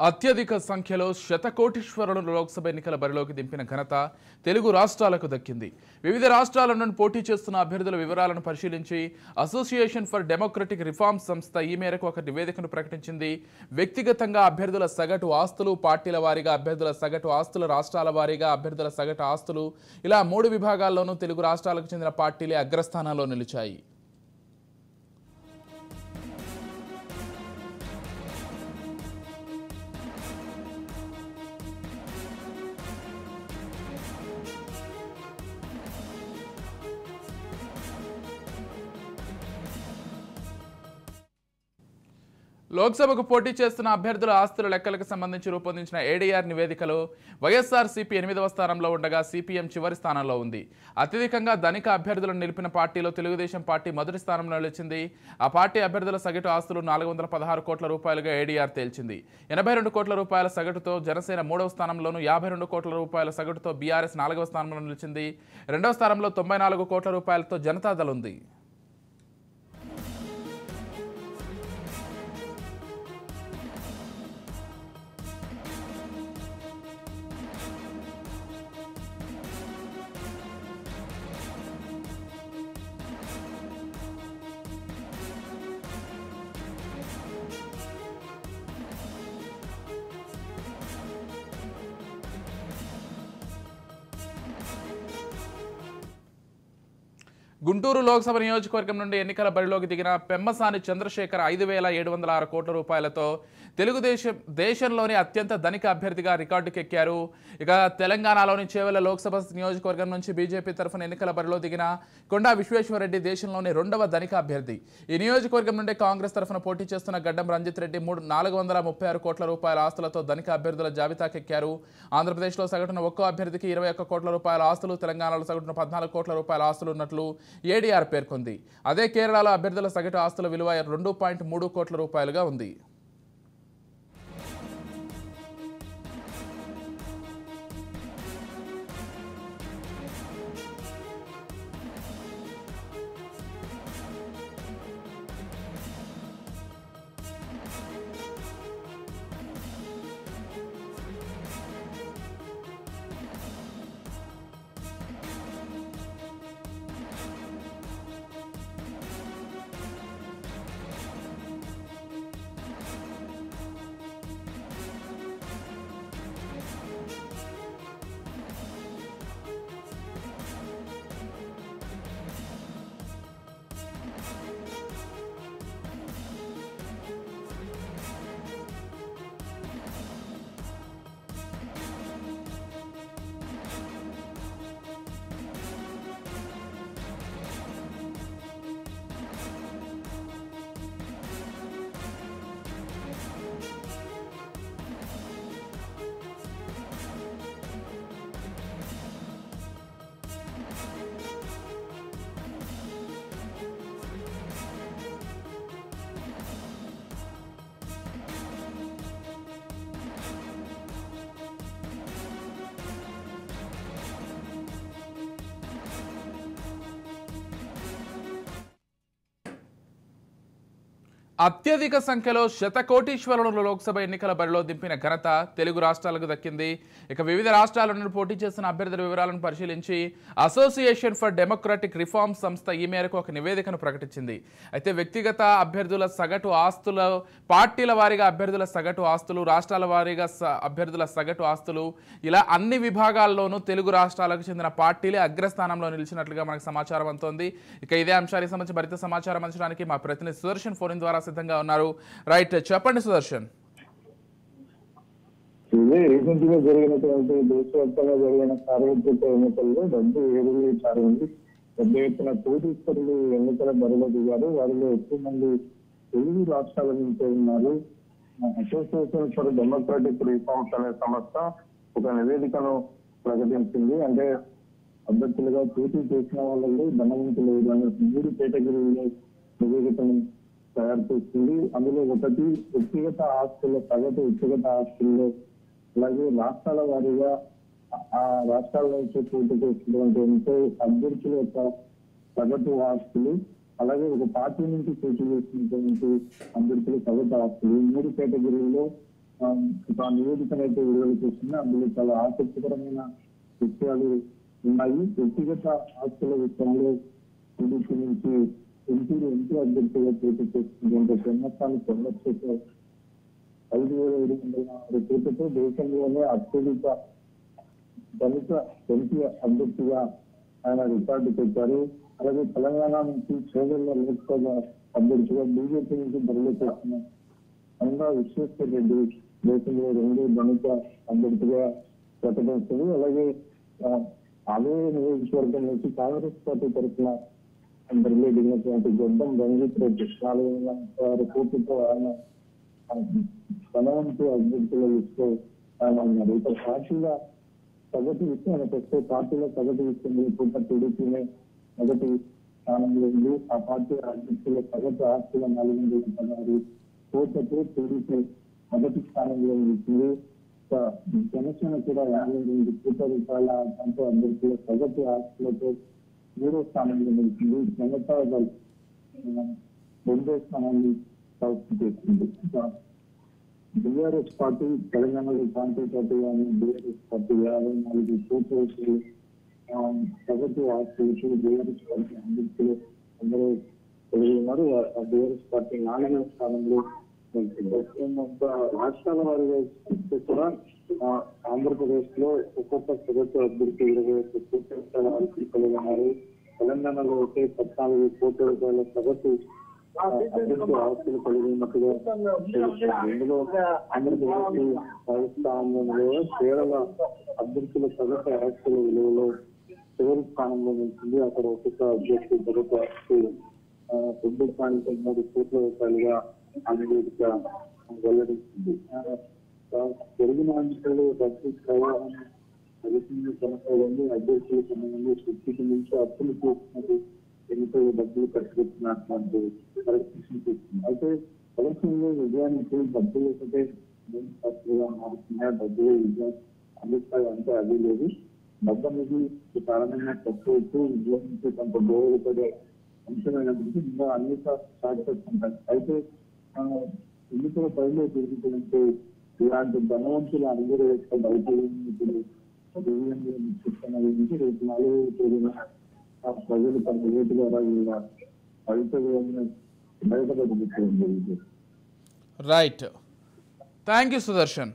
అత్యధిక సంఖ్యలో శతకోటీశ్వరులను లోక్సభ ఎన్నికల బరిలోకి దింపిన ఘనత తెలుగు రాష్ట్రాలకు దక్కింది. వివిధ రాష్ట్రాల నుండి పోటీ చేస్తున్న అభ్యర్థుల వివరాలను పరిశీలించి అసోసియేషన్ ఫర్ డెమోక్రటిక్ రిఫార్మ్స్ సంస్థ ఈ మేరకు ఒక నివేదికను ప్రకటించింది. వ్యక్తిగతంగా అభ్యర్థుల సగటు ఆస్తులు, పార్టీల వారీగా అభ్యర్థుల సగటు ఆస్తులు, రాష్ట్రాల వారీగా అభ్యర్థుల సగటు ఆస్తులు, ఇలా 3 విభాగాల్లోనూ తెలుగు రాష్ట్రాలకు చెందిన పార్టీలే అగ్రస్థానంలో నిలిచాయి. లోక్సభకు పోటీ చేస్తున్న అభ్యర్థుల ఆస్తుల లెక్కలకు సంబంధించి రూపొందించిన ఏడీఆర్ నివేదికలో వైఎస్ఆర్సీపీ 8వ స్థానంలో ఉండగా సిపిఎం చివరి స్థానంలో ఉంది. అత్యధికంగా ధనిక అభ్యర్థులను నిలిపిన పార్టీలో తెలుగుదేశం పార్టీ మొదటి స్థానంలో నిలిచింది. ఆ పార్టీ అభ్యర్థుల సగటు ఆస్తులు 416 కోట్ల రూపాయలుగా ఏడీఆర్ తేల్చింది. 82 కోట్ల రూపాయల సగటుతో జనసేన 3వ స్థానంలోనూ, 52 కోట్ల రూపాయల సగటుతో బీఆర్ఎస్ 4వ స్థానంలో నిలిచింది. 2వ స్థానంలో 94 కోట్ల రూపాయలతో జనతాదళ్ ఉంది. గుంటూరు లోక్సభ నియోజకవర్గం నుండి ఎన్నికల బరిలోకి దిగిన పెమ్మసాని చంద్రశేఖర్ 5,706 కోట్ల రూపాయలతో దేశంలోని అత్యంత ధనిక అభ్యర్థిగా రికార్డుకెక్కారు. ఇక తెలంగాణలోని చేవెళ్ల లోక్సభ నియోజకవర్గం నుంచి బీజేపీ తరఫున ఎన్నికల బరిలో దిగిన కొండా విశ్వేశ్వరరెడ్డి దేశంలోని 2వ ధనిక అభ్యర్థి. ఈ నియోజకవర్గం నుండి కాంగ్రెస్ తరఫున పోటీ చేస్తున్న గడ్డం రంజిత్ రెడ్డి 436 కోట్ల రూపాయల ఆస్తులతో ధనిక అభ్యర్థుల జాబితాకెక్కారు. ఆంధ్రప్రదేశ్లో సగటున ఒక్కో అభ్యర్థికి 21 కోట్ల రూపాయల ఆస్తులు, తెలంగాణలో సగటున 14 కోట్ల రూపాయల ఆస్తులు ఉన్నట్లు ఏడీఆర్ పేర్కొంది. అదే కేరళలో అభ్యర్థుల సగటు ఆస్తుల విలువ 2.3 కోట్ల రూపాయలుగా ఉంది. అత్యధిక సంఖ్యలో శతకోటీశ్వరులను లోక్సభ ఎన్నికల బరిలో దింపిన ఘనత తెలుగు రాష్ట్రాలకు దక్కింది. ఇక వివిధ రాష్ట్రాల నుండి పోటీ చేస్తున్న అభ్యర్థుల వివరాలను పరిశీలించి అసోసియేషన్ ఫర్ డెమోక్రటిక్ రిఫార్మ్స్ సంస్థ ఈ మేరకు ఒక నివేదికను ప్రకటించింది. అయితే వ్యక్తిగత అభ్యర్థుల సగటు ఆస్తుల, పార్టీల వారీగా అభ్యర్థుల సగటు ఆస్తులు, రాష్ట్రాల వారీగా అభ్యర్థుల సగటు ఆస్తులు, ఇలా అన్ని విభాగాల్లోనూ తెలుగు రాష్ట్రాలకు చెందిన పార్టీలే అగ్రస్థానంలో నిలిచినట్లుగా మనకు సమాచారం అందుతోంది. ఇక ఇదే అంశానికి సంబంధించి మరింత సమాచారం అందించడానికి మా ప్రతినిధి సుదర్శన్ ఫోన్ ద్వారా సిద్ధంగా ఉన్నారు. రైట్, చెప్పండి సుదర్శన్. ఇదే రీసెంట్ గా జరిగినటువంటి దేశవ్యాప్తంగా జరిగిన సార్వత్రిక ఎన్నికల్లో డబ్బు ఏడుగులు చారింది. పెద్ద ఎత్తున కోటీశ్వరులు ఎన్నికల బరిలో దిగారు. వారిలో ఎక్కువ మంది తెలుగు రాష్ట్రాల నుంచి ఉన్నారు. అసోసియేషన్ ఫర్ డెమోక్రటిక్ రిఫార్మ్స్ అనే సంస్థ ఒక నివేదికను ప్రకటించింది. అంటే అభ్యర్థులుగా పోటీ చేసిన వాళ్ళలో ధనవంతులు 3 కేటగిరీలో నివేదికను తయారు చేస్తుంది. అందులో ఒకటి వ్యక్తిగత ఆస్తుల సగటు వ్యక్తిగత ఆస్తుల్లో, అలాగే రాష్ట్రాల వారీగా ఆ రాష్ట్రాల నుంచి పోటీ చేస్తున్నటువంటి అభ్యర్థుల యొక్క సగటు ఆస్తులు, అలాగే ఒక పార్టీ నుంచి పోటీ చేస్తున్నటువంటి అభ్యర్థుల సగటు ఆస్తులు, 3 కేటగిరీల్లో ఒక నివేదికను అయితే విడుదల చేసింది. అందులో చాలా ఆసక్తికరమైన విషయాలు ఉన్నాయి. వ్యక్తిగత ఆస్తుల విషయంలో టీడీపీ నుంచి ఎంపీ అభ్యర్థిగా పోటీ చేస్తున్నటువంటి పెమ్మసాని చంద్రశేఖర్ 5,706 కోట్లతో దేశంలోనే అత్యధిక దళిత ఎంపీ అభ్యర్థిగా ఆయన రికార్డు పెట్టారు. అలాగే తెలంగాణ నుంచి చేవెళ్ల లోక్సభ అభ్యర్థిగా బీజేపీ నుంచి బరిలో చేసిన అంగా విశ్వేశ్వర రెడ్డి దేశంలో 2 దళిత అభ్యర్థిగా ప్రకటించారు. అలాగే అదే నియోజకవర్గం నుంచి కాంగ్రెస్ పార్టీ తరఫున బరిలో దిగినటువంటి గొడ్డం రంజిత్ రెడ్డి 4,06 కోట్లతో ఆయన ధనవంతు అభ్యర్థుల లిస్టులో ఆయన ఉన్నారు. ఇక పార్టీల సగటు విషయానికి వస్తే పార్టీల సగటు విషయంలో కూడా టీడీపీనే మొదటి స్థానంలో ఉంది. ఆ పార్టీ అధ్యక్షుల సగటు ఆస్తుల 416 కోట్లతో టీడీపీ మొదటి స్థానంలో ఉంటుంది. జనసేన కూడా 52 కోట్ల రూపాయల సొంత అభ్యర్థుల సగటు ఆస్తులతో 3వ స్థానంలో నిలిచింది. జనతా దళ్ 2వ స్థానాన్ని కైవసం చేసింది. బీఆర్ఎస్ పార్టీ తెలంగాణలో కాంగ్రెస్ పార్టీ కానీ బీఆర్ఎస్ పార్టీ 54 కోట్ల సగటు ఆస్తులతో బీఆర్ఎస్ పార్టీ అభ్యర్థులు అందరూ కలిగి ఉన్నారు. బీఆర్ఎస్ పార్టీ 4వ స్థానంలో రాష్ట్రాల వారిగా చూస్తే కూడా ఆంధ్రప్రదేశ్ లో ఒక్కొక్క సగటు అభ్యర్థి 21 కోట్ల రూపాయల ఆస్తులు కలిగి ఉన్నారు. తెలంగాణలో అయితే 14 కోట్ల రూపాయల సగటు అభ్యర్థి ఆస్తులు కలిగి ఉన్నట్టుగా తెలుస్తుంది. ఇందులో ఆంధ్రప్రదేశ్ రాజస్థానంలో కేరళ అభ్యర్థుల సగటు ఆస్తుల విలువలో చివరి స్థానంలో నిలిచింది. అక్కడ ఒక్కొక్క అభ్యర్థి సగటు ఆస్తి 9.3 కోట్ల రూపాయలుగా ఆ నివేదిక వెల్లడించింది. పెరిగిన అంశాలు రద్దు ప్రవాహం అధికంగా కొనసాగింది. అభ్యర్థులు కొంతమంది శక్తికి నుంచి అప్పులు చేస్తున్నది ఎంతో డబ్బులు ఖర్చుపెట్టినటువంటి పరిస్థితి చేస్తుంది. అయితే ఎలక్షన్లో విజయానికి డబ్బులు ఒకటే మారుతున్నాయి. డబ్బులు విజయం అందిస్తాయి అంటే అది లేదు. డబ్బు అనేది కారణంగా తక్కువ విజయానికి కొంత దోహదపడే అంశమైనప్పటికీ ఇంకా అన్ని ఫ్యాక్టర్స్ ఉంటాయి. అయితే ఎన్నికల పైలో తిరుగుతుంటే ఇలాంటి ధనవంతుల అందరూ యొక్క బయట నుంచి రేపు 4వ తేదీన ప్రజలు తమ ఓటు ద్వారా ఇలా బయటపడుతుంది. రైట్. Thank you Sudarshan.